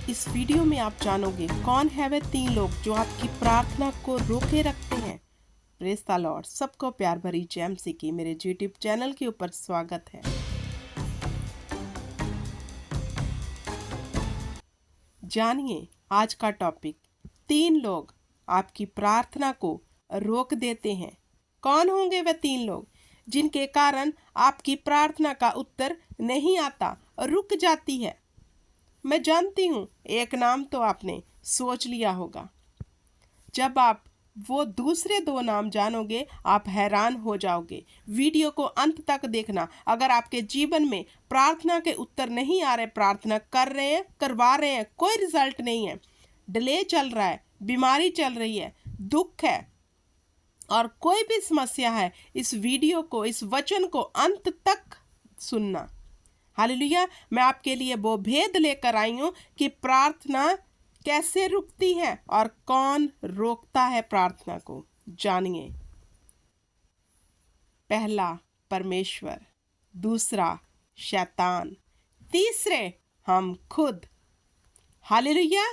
इस वीडियो में आप जानोगे कौन है वे 3 लोग जो आपकी प्रार्थना को रोके रखते हैं। Praise the Lord. सबको प्यार भरी जय मसीह की मेरे यूट्यूब चैनल के ऊपर स्वागत है। जानिए आज का टॉपिक, 3 लोग आपकी प्रार्थना को रोक देते हैं। कौन होंगे वे 3 लोग जिनके कारण आपकी प्रार्थना का उत्तर नहीं आता, रुक जाती है। मैं जानती हूँ एक नाम तो आपने सोच लिया होगा। जब आप वो दूसरे 2 नाम जानोगे आप हैरान हो जाओगे। वीडियो को अंत तक देखना। अगर आपके जीवन में प्रार्थना के उत्तर नहीं आ रहे, प्रार्थना कर रहे हैं, करवा रहे हैं, कोई रिजल्ट नहीं है, डिले चल रहा है, बीमारी चल रही है, दुख है और कोई भी समस्या है, इस वीडियो को, इस वचन को अंत तक सुनना। हालेलुया। मैं आपके लिए वो भेद लेकर आई हूँ कि प्रार्थना कैसे रुकती है और कौन रोकता है प्रार्थना को। जानिए। पहला परमेश्वर, दूसरा शैतान, तीसरे हम खुद। हालेलुया।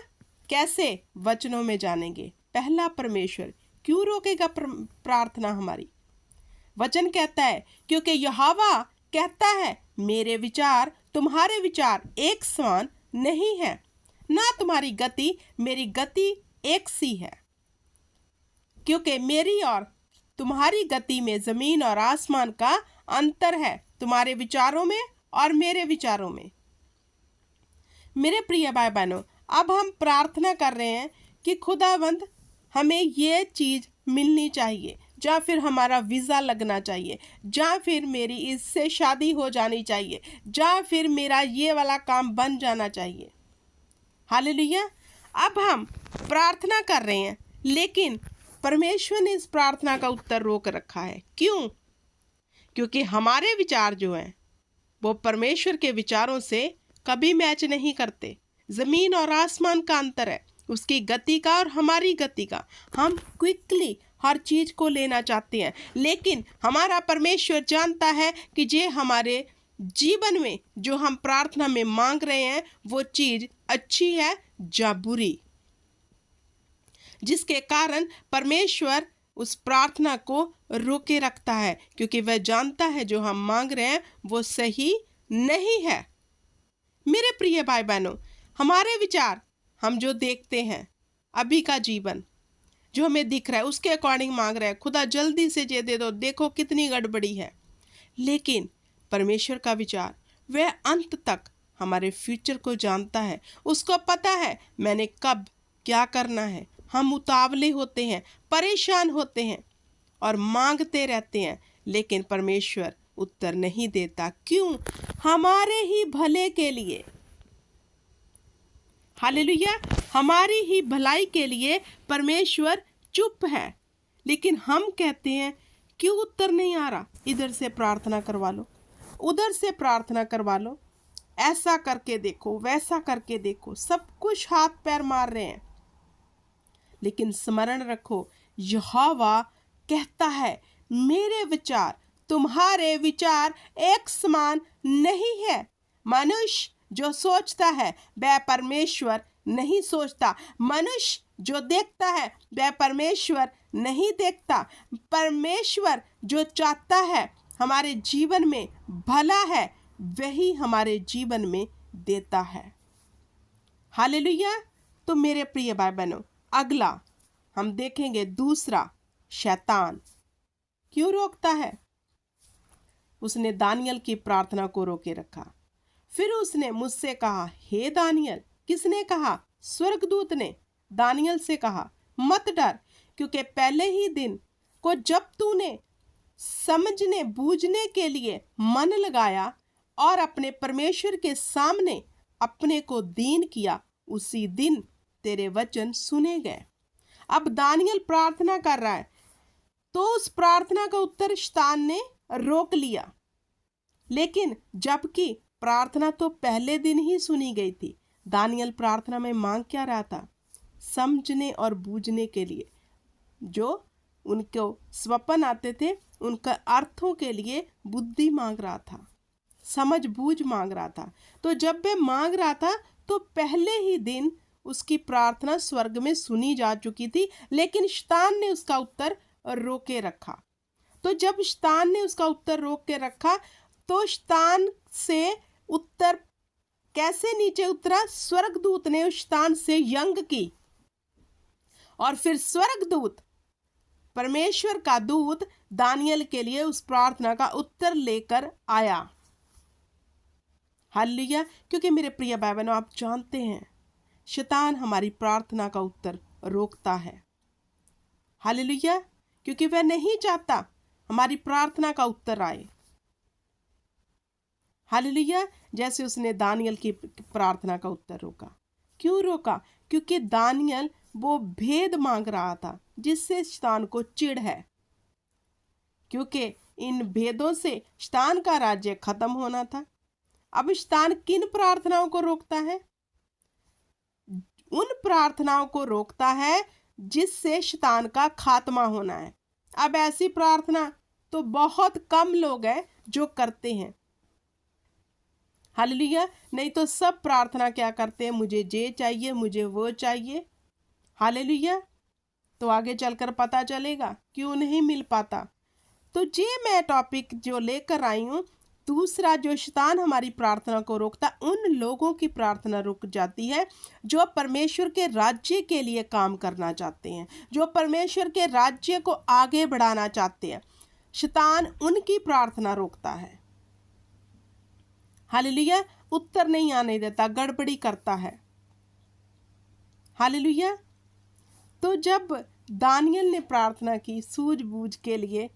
कैसे? वचनों में जानेंगे। पहला परमेश्वर क्यों रोकेगा प्रार्थना हमारी? वचन कहता है क्योंकि यहोवा कहता है मेरे विचार तुम्हारे विचार एक समान नहीं है, ना तुम्हारी गति मेरी गति एक सी है। क्योंकि मेरी और तुम्हारी गति में जमीन और आसमान का अंतर है, तुम्हारे विचारों में और मेरे विचारों में। मेरे प्रिय भाई बहनों, अब हम प्रार्थना कर रहे हैं कि खुदावंद हमें ये चीज मिलनी चाहिए, या फिर हमारा वीज़ा लगना चाहिए, या फिर मेरी इससे शादी हो जानी चाहिए, या फिर मेरा ये वाला काम बन जाना चाहिए। हालेलुया। अब हम प्रार्थना कर रहे हैं लेकिन परमेश्वर ने इस प्रार्थना का उत्तर रोक रखा है। क्यों? क्योंकि हमारे विचार जो हैं वो परमेश्वर के विचारों से कभी मैच नहीं करते। ज़मीन और आसमान का अंतर है, उसकी गति का और हमारी गति का। हम क्विकली हर चीज को लेना चाहते हैं, लेकिन हमारा परमेश्वर जानता है कि जे हमारे जीवन में जो हम प्रार्थना में मांग रहे हैं वो चीज अच्छी है या बुरी, जिसके कारण परमेश्वर उस प्रार्थना को रोके रखता है, क्योंकि वह जानता है जो हम मांग रहे हैं वो सही नहीं है। मेरे प्रिय भाई बहनों, हमारे विचार, हम जो देखते हैं अभी का जीवन जो हमें दिख रहा है उसके अकॉर्डिंग मांग रहे हैं, खुदा जल्दी से ये दे दो, देखो कितनी गड़बड़ी है। लेकिन परमेश्वर का विचार, वह अंत तक हमारे फ्यूचर को जानता है, उसको पता है मैंने कब क्या करना है। हम उतावले होते हैं, परेशान होते हैं और मांगते रहते हैं, लेकिन परमेश्वर उत्तर नहीं देता। क्यों? हमारे ही भले के लिए। हालेलुया। हमारी ही भलाई के लिए परमेश्वर चुप है, लेकिन हम कहते हैं क्यों उत्तर नहीं आ रहा, इधर से प्रार्थना करवा लो, उधर से प्रार्थना करवा लो, ऐसा करके देखो, वैसा करके देखो, सब कुछ हाथ पैर मार रहे हैं। लेकिन स्मरण रखो, यहोवा कहता है मेरे विचार तुम्हारे विचार एक समान नहीं है। मनुष्य जो सोचता है वह परमेश्वर नहीं सोचता, मनुष्य जो देखता है वह परमेश्वर नहीं देखता। परमेश्वर जो चाहता है हमारे जीवन में भला है वही हमारे जीवन में देता है। हालेलुया। तो मेरे प्रिय भाई बहनों, अगला हम देखेंगे दूसरा, शैतान क्यों रोकता है। उसने दानियल की प्रार्थना को रोके रखा। फिर उसने मुझसे कहा, हे दानियल। किसने कहा? स्वर्गदूत ने दानियल से कहा, मत डर, क्योंकि पहले ही दिन को जब तूने समझने बूझने के लिए मन लगाया और अपने परमेश्वर के सामने अपने को दीन किया, उसी दिन तेरे वचन सुने गए। अब दानियल प्रार्थना कर रहा है, तो उस प्रार्थना का उत्तर शैतान ने रोक लिया। लेकिन जबकि प्रार्थना तो पहले दिन ही सुनी गई थी। दानियल प्रार्थना में मांग क्या रहा था? समझने और बूझने के लिए, जो उनको स्वप्न आते थे उनका अर्थों के लिए बुद्धि मांग रहा था, समझ बूझ मांग रहा था। तो जब वह मांग रहा था तो पहले ही दिन उसकी प्रार्थना स्वर्ग में सुनी जा चुकी थी, लेकिन शैतान ने उसका उत्तर रोके रखा। तो जब शैतान ने उसका उत्तर रोक के रखा तो शैतान से उत्तर कैसे नीचे उतरा? स्वर्गदूत ने उस शैतान से यंग की और फिर स्वर्गदूत, परमेश्वर का दूत दानियल के लिए उस प्रार्थना का उत्तर लेकर आया। हालेलुया। क्योंकि मेरे प्रिय भाई बहनों, आप जानते हैं शैतान हमारी प्रार्थना का उत्तर रोकता है। हालेलुया। क्योंकि वह नहीं चाहता हमारी प्रार्थना का उत्तर आए। हालेलुया। जैसे उसने दानियल की प्रार्थना का उत्तर रोका। क्यों रोका? क्योंकि दानियल वो भेद मांग रहा था जिससे शैतान को चिढ़ है, क्योंकि इन भेदों से शैतान का राज्य खत्म होना था। अब शैतान किन प्रार्थनाओं को रोकता है? उन प्रार्थनाओं को रोकता है जिससे शैतान का खात्मा होना है। अब ऐसी प्रार्थना तो बहुत कम लोग हैं जो करते हैं। हालेलुया। नहीं तो सब प्रार्थना क्या करते हैं? मुझे ये चाहिए, मुझे वो चाहिए। हालेलुया। तो आगे चलकर पता चलेगा क्यों नहीं मिल पाता। तो ये मैं टॉपिक जो लेकर आई हूँ, दूसरा जो शैतान हमारी प्रार्थना को रोकता, उन लोगों की प्रार्थना रुक जाती है जो परमेश्वर के राज्य के लिए काम करना चाहते हैं, जो परमेश्वर के राज्य को आगे बढ़ाना चाहते हैं। शैतान उनकी प्रार्थना रोकता है। हालेलुया। उत्तर नहीं आने देता, गड़बड़ी करता है। हालेलुया। तो जब दानियल ने प्रार्थना की सूझबूझ के लिए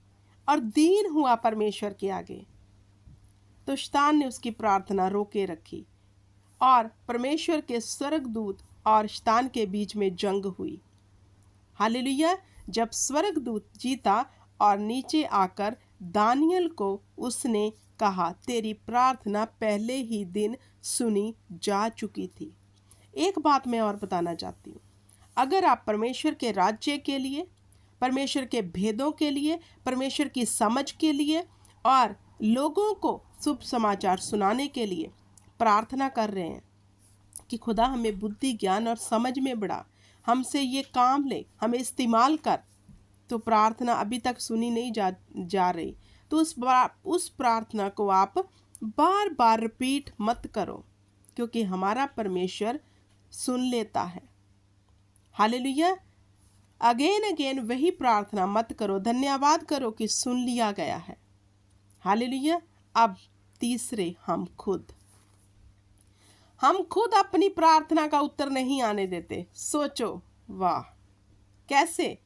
और दीन हुआ परमेश्वर के आगे, तो शैतान ने उसकी प्रार्थना रोके रखी और परमेश्वर के स्वर्गदूत और शैतान के बीच में जंग हुई। हालेलुया। जब स्वर्गदूत जीता और नीचे आकर दानियल को उसने कहा, तेरी प्रार्थना पहले ही दिन सुनी जा चुकी थी। एक बात मैं और बताना चाहती हूँ, अगर आप परमेश्वर के राज्य के लिए, परमेश्वर के भेदों के लिए, परमेश्वर की समझ के लिए और लोगों को शुभ समाचार सुनाने के लिए प्रार्थना कर रहे हैं कि खुदा हमें बुद्धि, ज्ञान और समझ में बढ़ा, हमसे ये काम ले, हमें इस्तेमाल कर, तो प्रार्थना अभी तक सुनी नहीं जा रही, तो उस प्रार्थना को आप बार बार रिपीट मत करो, क्योंकि हमारा परमेश्वर सुन लेता है। हालेलुया। अगेन वही प्रार्थना मत करो, धन्यवाद करो कि सुन लिया गया है। हालेलुया। अब तीसरे, हम खुद अपनी प्रार्थना का उत्तर नहीं आने देते। सोचो, वाह, कैसे?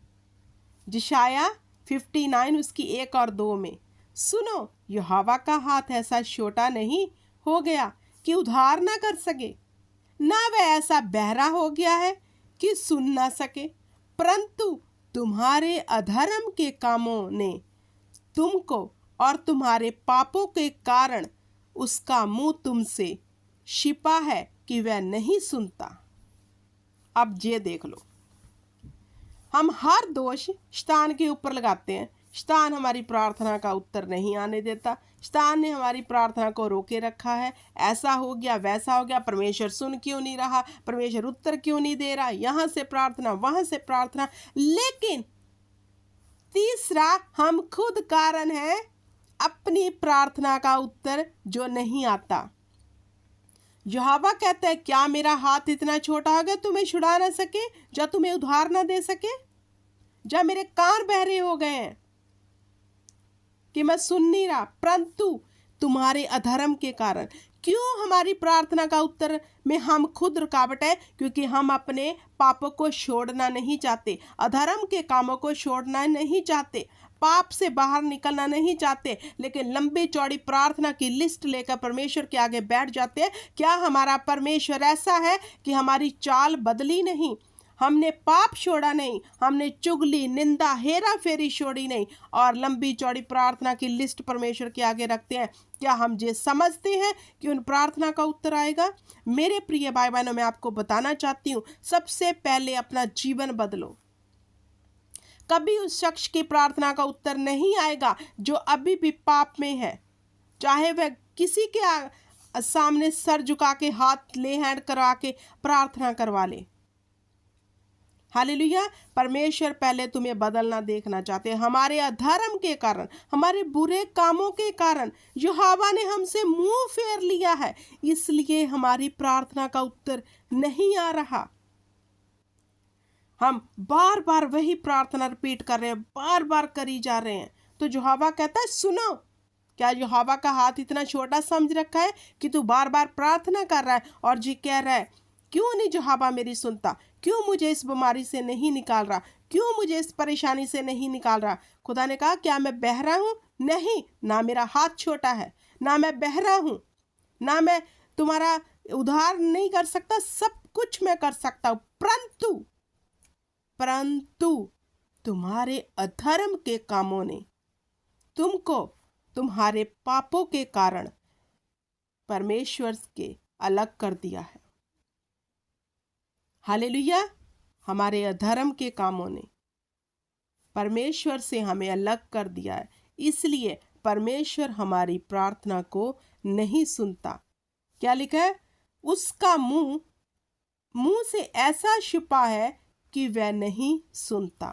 यशाया 59 उसकी 1 और 2 में, सुनो, यहोवा का हाथ ऐसा छोटा नहीं हो गया कि उद्धार ना कर सके, ना वह ऐसा बहरा हो गया है कि सुन ना सके, परंतु तुम्हारे अधर्म के कामों ने तुमको और तुम्हारे पापों के कारण उसका मुंह तुमसे छिपा है कि वह नहीं सुनता। अब ये देख लो, हम हर दोष शैतान के ऊपर लगाते हैं। शैतान हमारी प्रार्थना का उत्तर नहीं आने देता, शैतान ने हमारी प्रार्थना को रोके रखा है, ऐसा हो गया, वैसा हो गया, परमेश्वर सुन क्यों नहीं रहा, परमेश्वर उत्तर क्यों नहीं दे रहा, यहाँ से प्रार्थना, वहाँ से प्रार्थना। लेकिन तीसरा, हम खुद कारण है अपनी प्रार्थना का उत्तर जो नहीं आता। यहोवा कहता है, क्या मेरा हाथ इतना छोटा होगा तुम्हें छुड़ा ना सके, या तुम्हें उद्धार ना दे सके? या मेरे कान बहरे हो गए हैं कि मैं सुन नहीं रहा, परंतु तुम्हारे अधर्म के कारण। क्यों हमारी प्रार्थना का उत्तर में हम खुद रुकावट है? क्योंकि हम अपने पापों को छोड़ना नहीं चाहते, अधर्म के कामों को छोड़ना नहीं चाहते, पाप से बाहर निकलना नहीं चाहते, लेकिन लंबी चौड़ी प्रार्थना की लिस्ट लेकर परमेश्वर के आगे बैठ जाते हैं। क्या हमारा परमेश्वर ऐसा है कि हमारी चाल बदली नहीं? हमने पाप छोड़ा नहीं, हमने चुगली, निंदा, हेरा फेरी छोड़ी नहीं, और लंबी चौड़ी प्रार्थना की लिस्ट परमेश्वर के आगे रखते हैं। क्या हम ये समझते हैं कि उन प्रार्थना का उत्तर आएगा? मेरे प्रिय भाई बहनों, मैं आपको बताना चाहती हूँ, सबसे पहले अपना जीवन बदलो। कभी उस शख्स की प्रार्थना का उत्तर नहीं आएगा जो अभी भी पाप में है, चाहे वह किसी के सामने सर झुका के हाथ ले हैंड करा के प्रार्थना करवा ले। हालेलुया। परमेश्वर पहले तुम्हें बदलना देखना चाहते हैं। हमारे अधर्म के कारण, हमारे बुरे कामों के कारण यहोवा ने हमसे मुंह फेर लिया है, इसलिए हमारी प्रार्थना का उत्तर नहीं आ रहा। हम बार बार वही प्रार्थना रिपीट कर रहे हैं, बार बार करी जा रहे हैं। तो यहोवा कहता है सुनो। क्या यहोवा का हाथ इतना छोटा समझ रखा है कि तू बार बार प्रार्थना कर रहा है और जी कह रहा है क्यों नहीं यहोवा मेरी सुनता, क्यों मुझे इस बीमारी से नहीं निकाल रहा, क्यों मुझे इस परेशानी से नहीं निकाल रहा। खुदा ने कहा क्या मैं बहरा हूं? नहीं, ना मेरा हाथ छोटा है, ना मैं बहरा हूं, ना मैं तुम्हारा उद्धार नहीं कर सकता, सब कुछ मैं कर सकता हूं, परंतु तुम्हारे अधर्म के कामों ने तुमको तुम्हारे पापों के कारण परमेश्वर के अलग कर दिया है। हालेलुया। हमारे अधर्म के कामों ने परमेश्वर से हमें अलग कर दिया है, इसलिए परमेश्वर हमारी प्रार्थना को नहीं सुनता। क्या लिखा है? उसका मुंह से ऐसा छिपा है कि वह नहीं सुनता,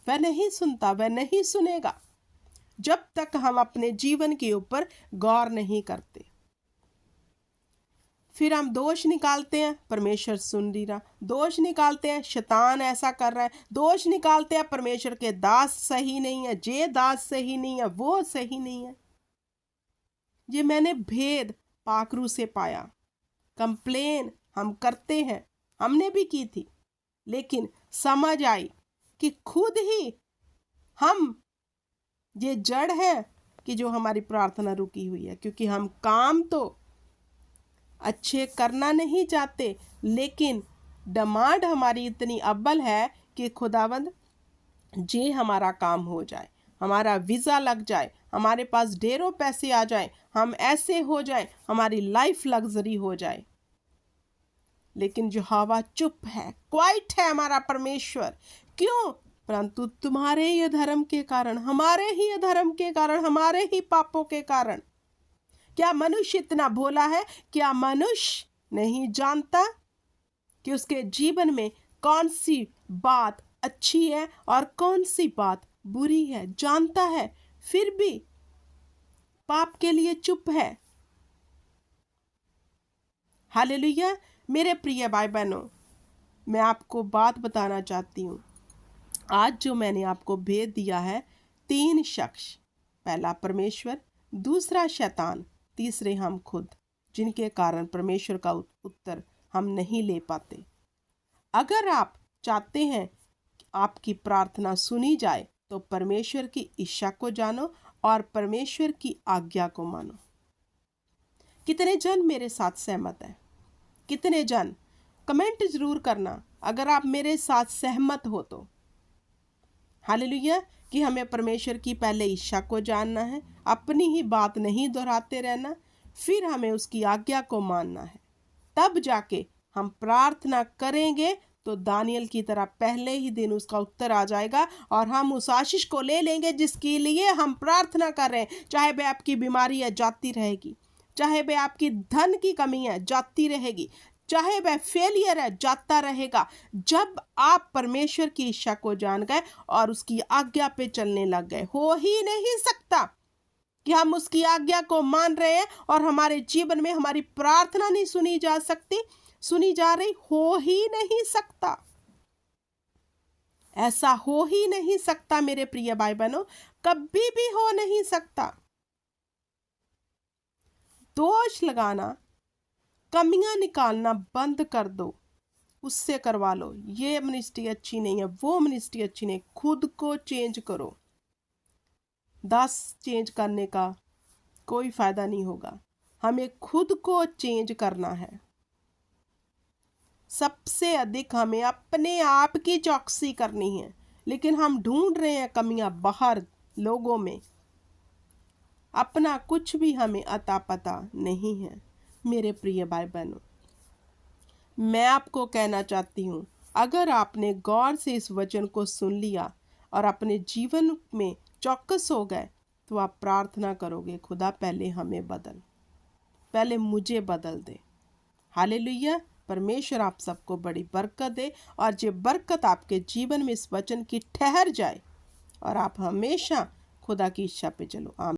वह नहीं सुनता, वह नहीं सुनेगा जब तक हम अपने जीवन के ऊपर गौर नहीं करते। फिर हम दोष निकालते हैं, परमेश्वर सुन नहीं रहा, दोष निकालते हैं शैतान ऐसा कर रहा है, दोष निकालते हैं परमेश्वर के दास सही नहीं है, जे दास सही नहीं है, वो सही नहीं है। ये मैंने भेद पाखरू से पाया। कंप्लेन हम करते हैं, हमने भी की थी, लेकिन समझ आई कि खुद ही हम ये जड़ है कि जो हमारी प्रार्थना रुकी हुई है, क्योंकि हम काम तो अच्छे करना नहीं चाहते, लेकिन डिमांड हमारी इतनी अव्वल है कि खुदावंद जे हमारा काम हो जाए, हमारा वीज़ा लग जाए, हमारे पास ढेरों पैसे आ जाए, हम ऐसे हो जाए, हमारी लाइफ लग्जरी हो जाए। लेकिन यहोवा चुप है, क्वाइट है हमारा परमेश्वर। क्यों? परंतु तुम्हारे ही अधर्म के कारण, हमारे ही अधर्म के कारण, हमारे ही पापों के कारण। क्या मनुष्य इतना भोला है? क्या मनुष्य नहीं जानता कि उसके जीवन में कौन सी बात अच्छी है और कौन सी बात बुरी है? जानता है, फिर भी पाप के लिए चुप है। हालेलुया। मेरे प्रिय भाई बहनों, मैं आपको बात बताना चाहती हूँ। आज जो मैंने आपको भेद दिया है, 3 शख्स, पहला परमेश्वर, दूसरा शैतान, तीसरे हम खुद, जिनके कारण परमेश्वर का उत्तर हम नहीं ले पाते। अगर आप चाहते हैं कि आपकी प्रार्थना सुनी जाए तो परमेश्वर की इच्छा को जानो और परमेश्वर की आज्ञा को मानो। कितने जन मेरे साथ सहमत हैं? कितने जन? कमेंट जरूर करना अगर आप मेरे साथ सहमत हो तो। हालेलुया। कि हमें परमेश्वर की पहले इच्छा को जानना है, अपनी ही बात नहीं दोहराते रहना, फिर हमें उसकी आज्ञा को मानना है। तब जाके हम प्रार्थना करेंगे तो दानियल की तरह पहले ही दिन उसका उत्तर आ जाएगा और हम उस आशीष को ले लेंगे जिसके लिए हम प्रार्थना कर रहे हैं। चाहे वह आपकी बीमारी है, जाती रहेगी, चाहे वह आपकी धन की कमी है, जाती रहेगी, चाहे वह फेलियर है, जाता रहेगा। जब आप परमेश्वर की इच्छा को जान गए और उसकी आज्ञा पे चलने लग गए, हो ही नहीं सकता कि हम उसकी आज्ञा को मान रहे हैं और हमारे जीवन में हमारी प्रार्थना नहीं सुनी जा सकती, सुनी जा रही, हो ही नहीं सकता। ऐसा हो ही नहीं सकता मेरे प्रिय भाई बहनों, कभी भी हो नहीं सकता। दोष लगाना, कमियां निकालना बंद कर दो, उससे करवा लो। ये मिनिस्ट्री अच्छी नहीं है, वो मिनिस्ट्री अच्छी नहीं, खुद को चेंज करो। 10 चेंज करने का कोई फायदा नहीं होगा, हमें खुद को चेंज करना है। सबसे अधिक हमें अपने आप की चौकसी करनी है, लेकिन हम ढूंढ रहे हैं कमियां बाहर लोगों में, अपना कुछ भी हमें अता पता नहीं है। मेरे प्रिय भाई बहनों, मैं आपको कहना चाहती हूँ, अगर आपने गौर से इस वचन को सुन लिया और अपने जीवन में चौकस हो गए तो आप प्रार्थना करोगे, खुदा पहले हमें बदल, पहले मुझे बदल दे। हालेलुया। परमेश्वर आप सबको बड़ी बरकत दे और ये बरकत आपके जीवन में इस वचन की ठहर जाए और आप हमेशा खुदा की इच्छा पे चलो। आमीन।